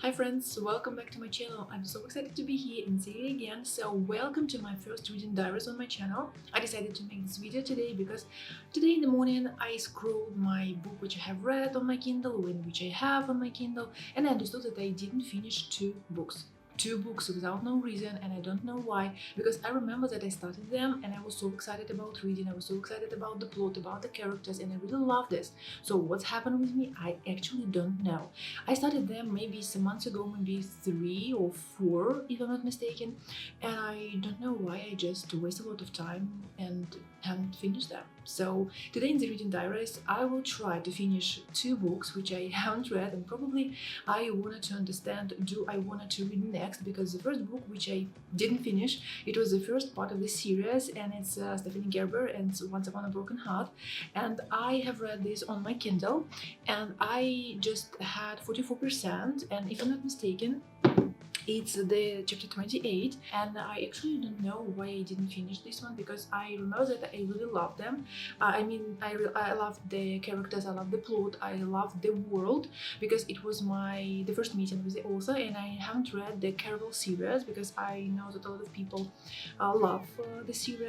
Hi friends, welcome back to my channel. I'm so excited to be here and see you again. So welcome to my first reading diaries on my channel. I decided to make this video today because today in the morning I scrolled my book which I have read on my Kindle, which I have on my Kindle, and I understood that I didn't finish two books without no reason, and I don't know why, because I remember that I started them and I was so excited about reading. I was so excited about the plot, about the characters, and I really love this. So what's happened with me, I actually don't know. I started them maybe some months ago, maybe 3 or 4 if I'm not mistaken, and I don't know why. I just waste a lot of time and haven't finished them. So today in the reading diaries I will try to finish 2 books which I haven't read, and probably I wanted to understand, do I wanted to read next, because the first book which I didn't finish, it was the first part of the series, and it's Stephanie Gerber and Once Upon a Broken Heart, and I have read this on my Kindle and I just had 44%, and if I'm not mistaken it's the chapter 28, and I actually don't know why I didn't finish this one, because I remember that I really loved them. I loved the characters, I loved the plot, I loved the world, because it was the first meeting with the author, and I haven't read the Caraval series because I know that a lot of people love the series.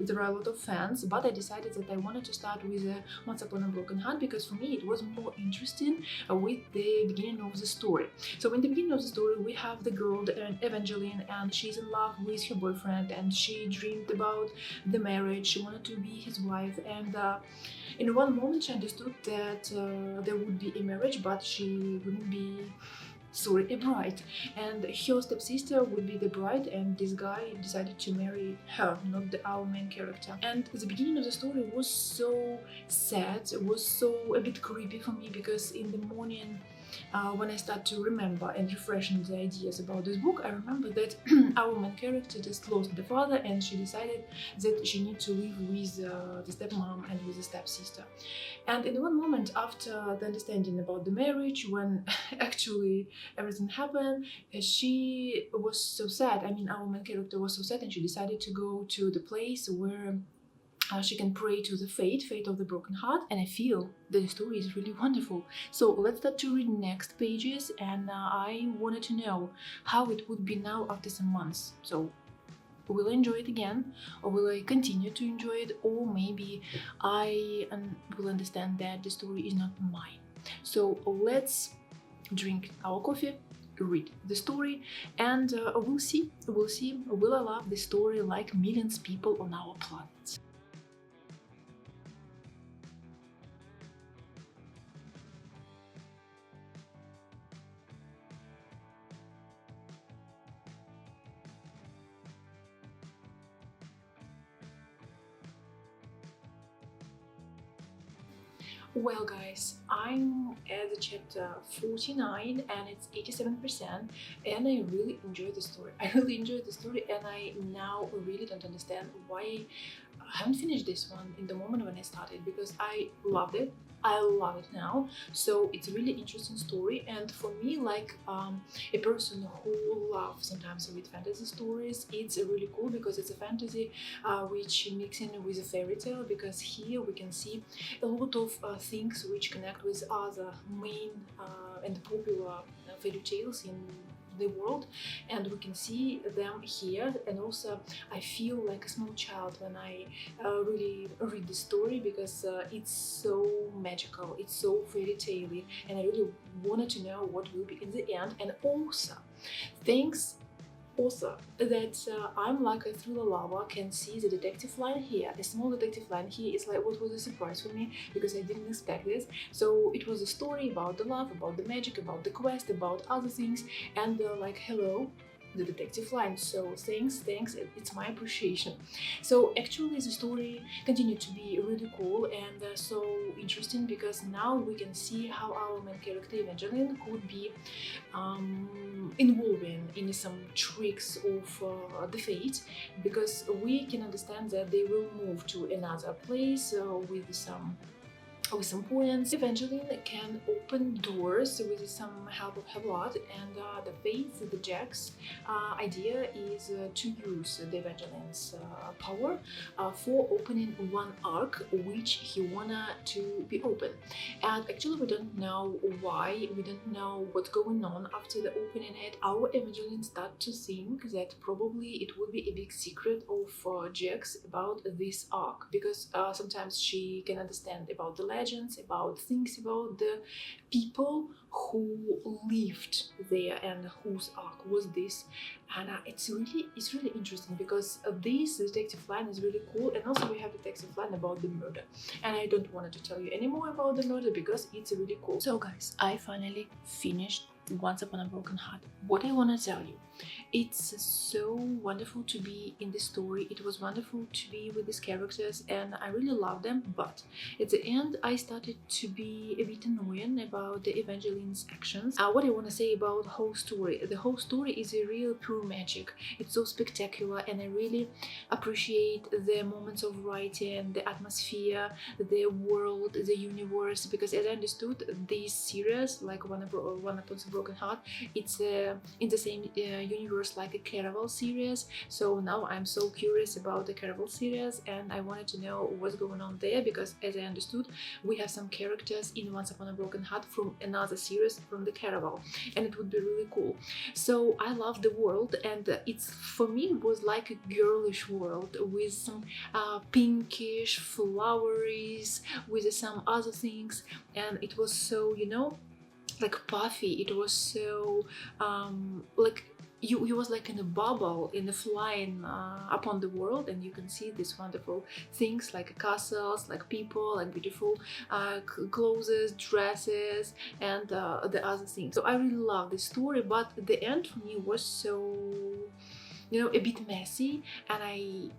There are a lot of fans, but I decided that I wanted to start with Once Upon a Broken Heart because for me it was more interesting with the beginning of the story. So in the beginning of the story we have the girl Evangeline, and she's in love with her boyfriend, and she dreamed about the marriage. She wanted to be his wife, and in one moment she understood that there would be a marriage, but she wouldn't be a bride, and her stepsister would be the bride, and this guy decided to marry her, not our main character. And the beginning of the story was so sad, it was so a bit creepy for me, because in the morning when I start to remember and refreshing the ideas about this book, I remember that our main character just lost the father, and she decided that she needs to live with the stepmom and with the stepsister. And in one moment after the understanding about the marriage, when actually everything happened, she was so sad. I mean, our main character was so sad, and she decided to go to the place where she can pray to the fate of the broken heart, and I feel the story is really wonderful. So let's start to read next pages, and I wanted to know how it would be now after some months. So will I enjoy it again, or will I continue to enjoy it, or maybe I will understand that the story is not mine. So let's drink our coffee, read the story, and we'll see will I love the story like millions of people on our planet. Well guys, I'm at the chapter 49 and it's 87%, and I really enjoy the story. And I now really don't understand why I haven't finished this one in the moment when I started, because I loved it. I love it now. So it's a really interesting story, and for me, like a person who loves sometimes read fantasy stories, it's really cool because it's a fantasy which mixing with a fairy tale, because here we can see a lot of things which connect with other main and popular fairy tales in the world, and we can see them here. And also I feel like a small child when I really read the story, because it's so magical, it's so fairy tale-y, and I really wanted to know what will be in the end. And also thanks also that I'm like a thriller lover, can see the detective line here, a small detective line here is like what was a surprise for me, because I didn't expect this. So it was a story about the love, about the magic, about the quest, about other things, and like hello, the detective line. So thanks, it's my appreciation. So actually the story continued to be really cool and so interesting, because now we can see how our main character Evangeline could be involving in some tricks of the fate, because we can understand that they will move to another place with some with some points. Evangeline can open doors with some help of her blood, and the Faith, the Jack's idea is to use the Evangeline's power for opening one arc which he wanted to be open. And actually we don't know why, we don't know what's going on after the opening it. Our Evangeline start to think that probably it would be a big secret of Jack's about this arc, because sometimes she can understand about the legends, about things, about the people who lived there and whose arc was this. And it's really interesting, because this detective line is really cool, and also we have a detective line about the murder, and I don't want to tell you any more about the murder because it's really cool. So guys, I finally finished Once Upon a Broken Heart. What I want to tell you, it's so wonderful to be in this story. It was wonderful to be with these characters and I really love them, but at the end I started to be a bit annoying about the Evangeline's actions. What I want to say about the whole story, the whole story is a real pure magic. It's so spectacular, and I really appreciate the moments of writing, the atmosphere, the world, the universe, because as I understood, this series, like One Upon a Broken Heart, it's in the same universe like a Caraval series. So now I'm so curious about the Caraval series, and I wanted to know what's going on there, because as I understood, we have some characters in Once Upon a Broken Heart from another series from the Caraval, and it would be really cool. So I love the world, and it's, for me, it was like a girlish world with some pinkish floweries, with some other things, and it was so, you know, like puffy. It was so like you was like in a bubble, in a flying upon the world, and you can see these wonderful things like castles, like people, like beautiful clothes, dresses, and the other things. So I really love this story, but the end for me was so, you know, a bit messy, and I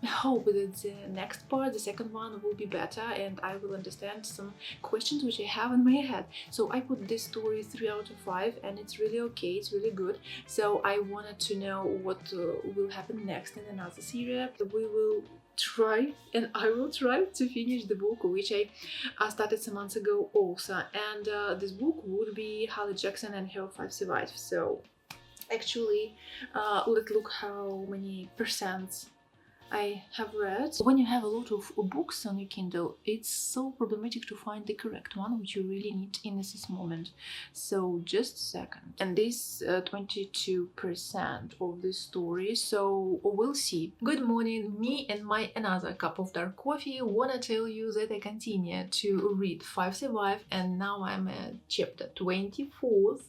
hope that the next part, the second one, will be better and I will understand some questions which I have in my head. So I put this story 3 out of 5, and it's really okay, it's really good. So I wanted to know what will happen next in another series. We will try, and I will try to finish the book which I started some months ago also, and this book would be Holly Jackson and Her 5 Survive. So actually let's look how many percents I have read. When you have a lot of books on your Kindle, it's so problematic to find the correct one which you really need in this moment. So just a second. And this 22% of the story, so we'll see. Good morning, me and my another cup of dark coffee wanna tell you that I continue to read 5 Survive, and now I'm at chapter 24th.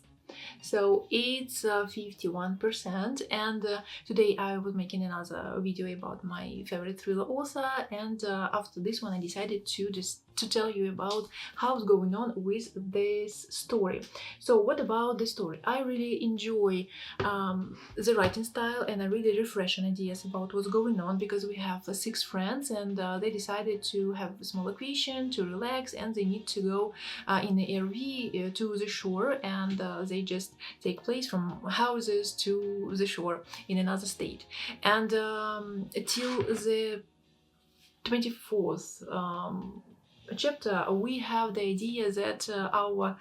So it's 51%, and today I was making another video about my favorite thriller author, and after this one I decided to tell you about how's going on with this story. So what about the story? I really enjoy the writing style, and I really refreshing ideas about what's going on, because we have 6 friends, and they decided to have a small vacation to relax, and they need to go in the RV to the shore, and they just take place from houses to the shore in another state. And till the 24th chapter, we have the idea that our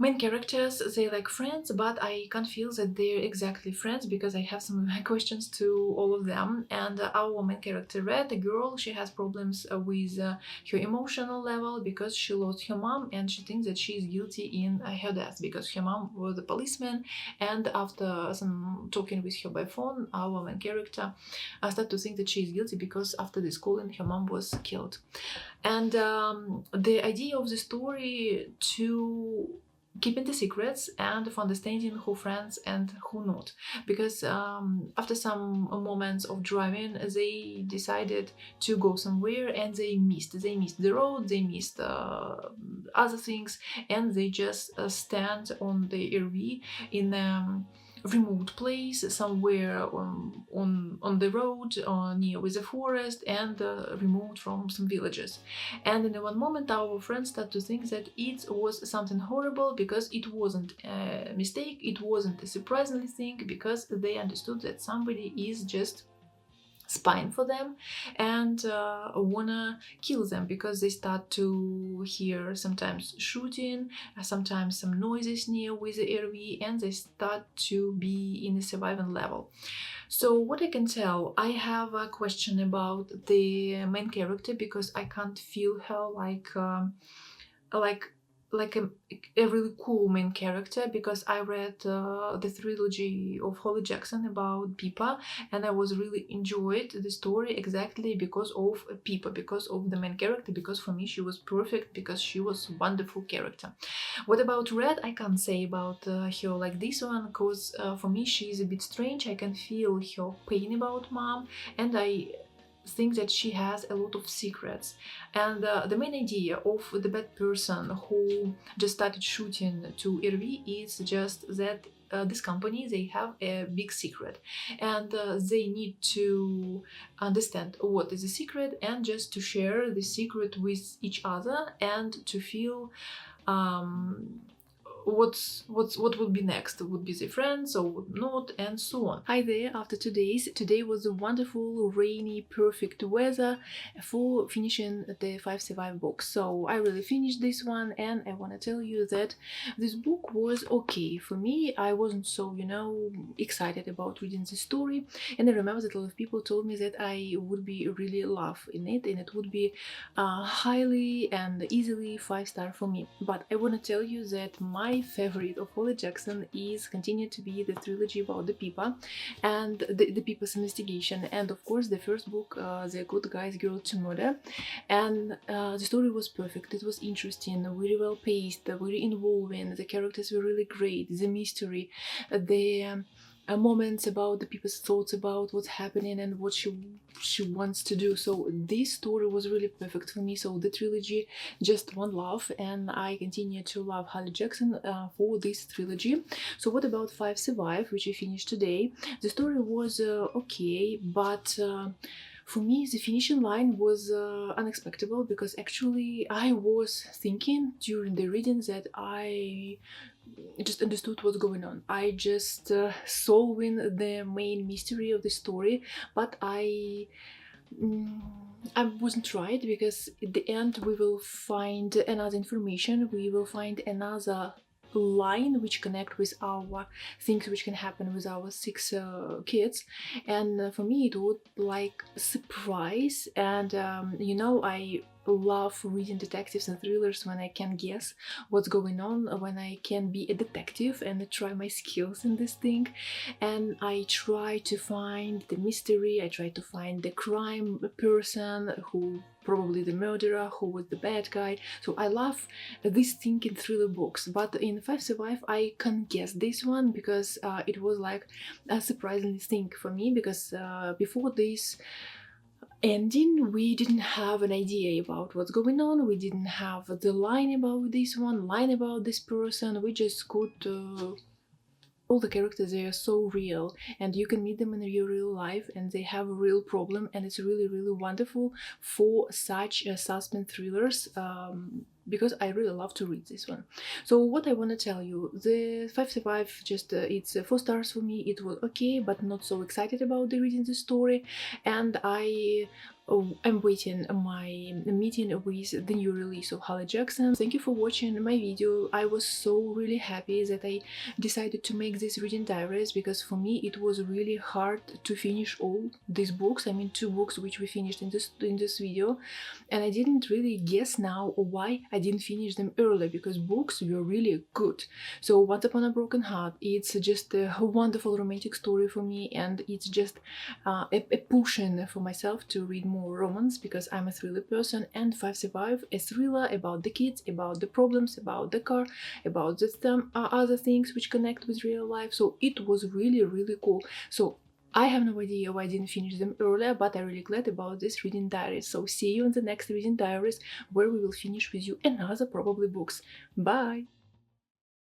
main characters, they like friends, but I can't feel that they're exactly friends, because I have some questions to all of them. And our main character, Red, the girl, she has problems with her emotional level, because she lost her mom, and she thinks that she is guilty in her death, because her mom was a policeman. And after some talking with her by phone, our main character started to think that she is guilty, because after this calling, her mom was killed. And the idea of the story to keeping the secrets and for understanding who friends and who not, because after some moments of driving, they decided to go somewhere, and they missed the road, they missed other things, and they just stand on the RV in remote place somewhere on the road near with the forest, and remote from some villages. And in one moment our friends start to think that it was something horrible, because it wasn't a mistake, it wasn't a surprising thing, because they understood that somebody is just spying for them and wanna kill them because they start to hear sometimes shooting, sometimes some noises near with the RV, and they start to be in the survival level. So what I can tell, I have a question about the main character because I can't feel her like a really cool main character, because I read the trilogy of Holly Jackson about Pippa, and I was really enjoyed the story exactly because of Pippa, because of the main character, because for me she was perfect, because she was a wonderful character. What about Red? I can't say about her like this one, because for me she is a bit strange. I can feel her pain about mom, and I think that she has a lot of secrets. And the main idea of the bad person who just started shooting to RV is just that this company, they have a big secret, and they need to understand what is the secret and just to share the secret with each other and to feel what would be next, would be the friends or would not, and so on. Hi there, after 2 days. Today was a wonderful rainy perfect weather for finishing the 5 Survive book. So I really finished this one, and I want to tell you that this book was okay for me. I wasn't so, excited about reading the story, and I remember that a lot of people told me that I would be really love in it, and it would be highly and easily 5-star for me. But I want to tell you that my favorite of Holly Jackson is continued to be the trilogy about the Pippa and the Pippa's investigation, and of course the first book, The Good Guy's Girl to Murder. And the story was perfect, it was interesting, very well paced, very involving, the characters were really great, the mystery, the moments about the people's thoughts about what's happening and what she wants to do. So this story was really perfect for me. So the trilogy, just one love, and I continue to love Holly Jackson for this trilogy. So what about 5 Survive, which I finished today? The story was okay, but for me, the finishing line was unexpected, because actually I was thinking during the reading that I just understood what's going on. I just solving the main mystery of the story, but I wasn't right, because at the end we will find another information, we will find another line which connect with our things which can happen with our 6 kids, and for me it would like surprise. And I love reading detectives and thrillers when I can guess what's going on, when I can be a detective and try my skills in this thing, and I try to find the mystery, I try to find the crime person, who probably the murderer, who was the bad guy. So I love this thing in thriller books, but in 5 Survive I can't guess this one, because it was like a surprising thing for me, because before this ending we didn't have an idea about what's going on, we didn't have the line about this one, line about this person, we just could all the characters, they are so real and you can meet them in your real life and they have a real problem, and it's really wonderful for such suspense thrillers, because I really love to read this one. So what I want to tell you, the 5 Survive, just it's 4 stars for me. It was okay, but not so excited about the reading the story, and I'm waiting my meeting with the new release of Holly Jackson. Thank you for watching my video. I was so really happy that I decided to make this reading diaries, because for me it was really hard to finish all these books. I mean 2 books which we finished in this video, and I didn't really guess now why I didn't finish them earlier, because books were really good. So Once Upon a Broken Heart, it's just a wonderful romantic story for me, and it's just a pushing for myself to read more romance, because I'm a thriller person, and 5 Survive, a thriller about the kids, about the problems, about the car, about the other things which connect with real life. So it was really cool. So I have no idea why I didn't finish them earlier, but I'm really glad about this reading diaries. So see you in the next reading diaries, where we will finish with you another probably books. Bye!